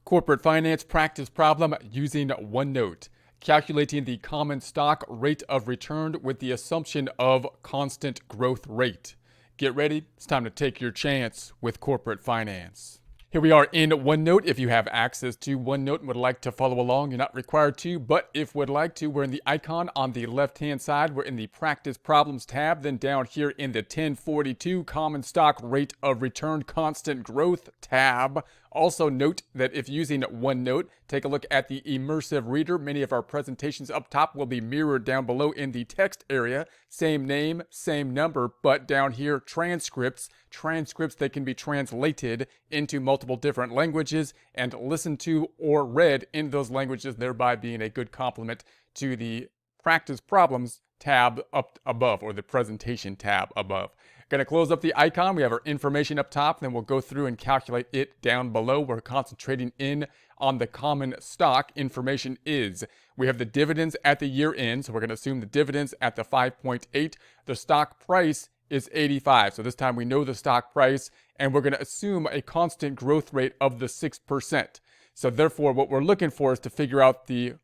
Corporate finance practice problem using Onenote. Calculating the common stock rate of return with the assumption of constant growth rate. Get ready, it's time to take your chance with corporate finance. Here we are in Onenote. If you have access to Onenote and would like to follow along, you're not required to, but if would like to, we're in the icon on the left-hand side. We're in the Practice Problems tab. Then down here in the 1042 Common Stock Rate of Return Constant Growth tab. Also note that if using Onenote, take a look at the immersive reader. Many of our presentations up top will be mirrored down below in the text area. Same name, same number, but down here, transcripts that can be translated into multiple different languages and listened to or read in those languages, thereby being a good complement to the Practice Problems tab up above, or the Presentation tab above. Going to close up the icon. We have our information up top, then we'll go through and calculate it down below. We're concentrating in on the common stock. Information is, we have the dividends at the year end, so we're going to assume the dividends at the 5.8. The stock price is 85, so this time we know the stock price, and we're going to assume a constant growth rate of the 6%. So therefore, what we're looking for is to figure out the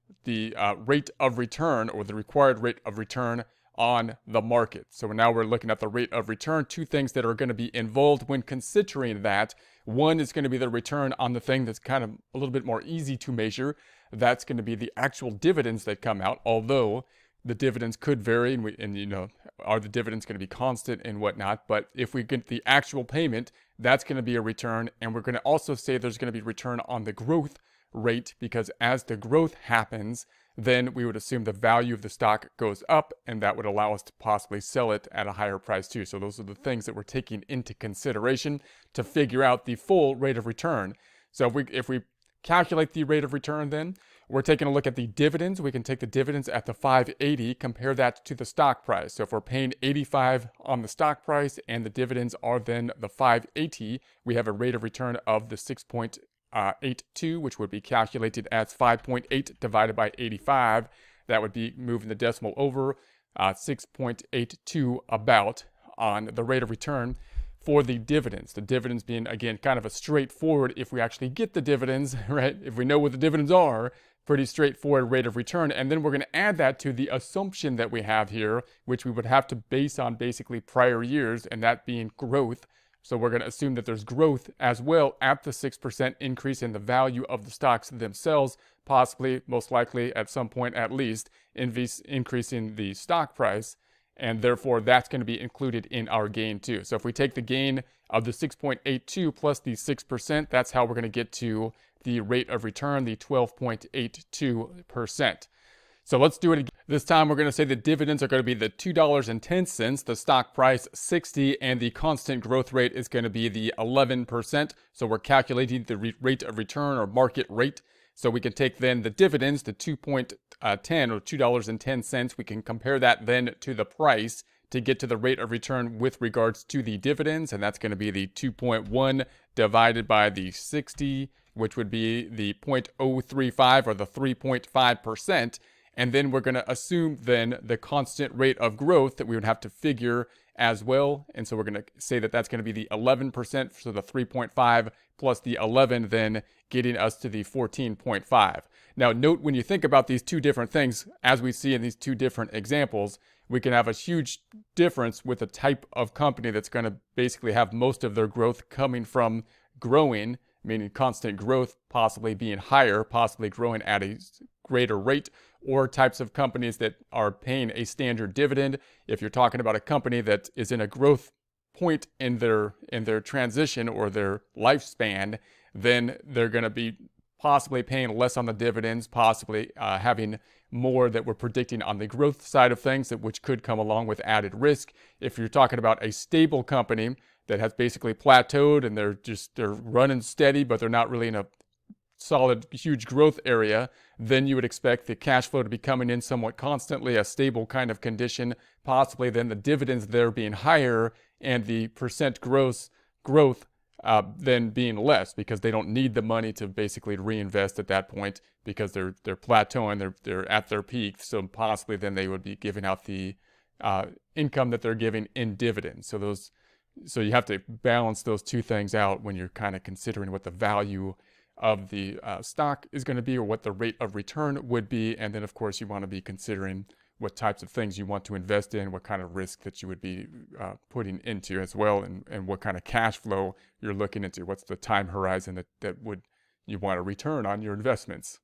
rate of return, or the required rate of return on the market. So now we're looking at the rate of return. Two things that are going to be involved when considering that. One is going to be the return on the thing that's kind of a little bit more easy to measure. That's going to be the actual dividends that come out, although the dividends could vary, and you know, are the dividends going to be constant and whatnot. But if we get the actual payment, that's going to be a return. And we're going to also say there's going to be return on the growth rate, because as the growth happens, then we would assume the value of the stock goes up, and that would allow us to possibly sell it at a higher price too. So those are the things that we're taking into consideration to figure out the full rate of return. So if we calculate the rate of return, then we're taking a look at the dividends. We can take the dividends at the 580, compare that to the stock price. So if we're paying 85 on the stock price and the dividends are then the 580, we have a rate of return of the 6.82, which would be calculated as 5.8 divided by 85. That would be moving the decimal over 6.82 about on the rate of return for the dividends. The dividends being, again, kind of a straightforward, if we actually get the dividends, right? If we know what the dividends are, pretty straightforward rate of return. And then we're going to add that to the assumption that we have here, which we would have to base on basically prior years, and that being growth. So we're going to assume that there's growth as well at the 6% increase in the value of the stocks themselves, possibly, most likely, at some point at least, increasing the stock price. And therefore, that's going to be included in our gain too. So if we take the gain of the 6.82 plus the 6%, that's how we're going to get to the rate of return, the 12.82%. So let's do it again. This time we're going to say the dividends are going to be the $2.10, the stock price 60, and the constant growth rate is going to be the 11%. So we're calculating the rate of return, or market rate. So we can take then the dividends, the 2.10 or $2.10. We can compare that then to the price to get to the rate of return with regards to the dividends. And that's going to be the 2.1 divided by the 60, which would be the 0.035 or the 3.5%. And then we're going to assume then the constant rate of growth that we would have to figure as well. And so we're going to say that that's going to be the 11%, so the 3.5 plus the 11, then getting us to the 14.5. Now note, when you think about these two different things, as we see in these two different examples, we can have a huge difference with the type of company that's going to basically have most of their growth coming from growing, meaning constant growth possibly being higher, possibly growing at a greater rate, or types of companies that are paying a standard dividend. If you're talking about a company that is in a growth point in their transition or their lifespan, then they're going to be possibly paying less on the dividends, possibly having more that we're predicting on the growth side of things, which could come along with added risk. If you're talking about a stable company that has basically plateaued and they're running steady, but they're not really in a solid, huge growth area, then you would expect the cash flow to be coming in somewhat constantly, a stable kind of condition, possibly then the dividends there being higher and the percent growth then being less, because they don't need the money to basically reinvest at that point, because they're plateauing, they're at their peak. So possibly then they would be giving out the income that they're giving in dividends. So you have to balance those two things out when you're kind of considering what the value of the stock is going to be, or what the rate of return would be. And then, of course, you want to be considering what types of things you want to invest in, what kind of risk that you would be putting into as well, and what kind of cash flow you're looking into. What's the time horizon that would you want to return on your investments?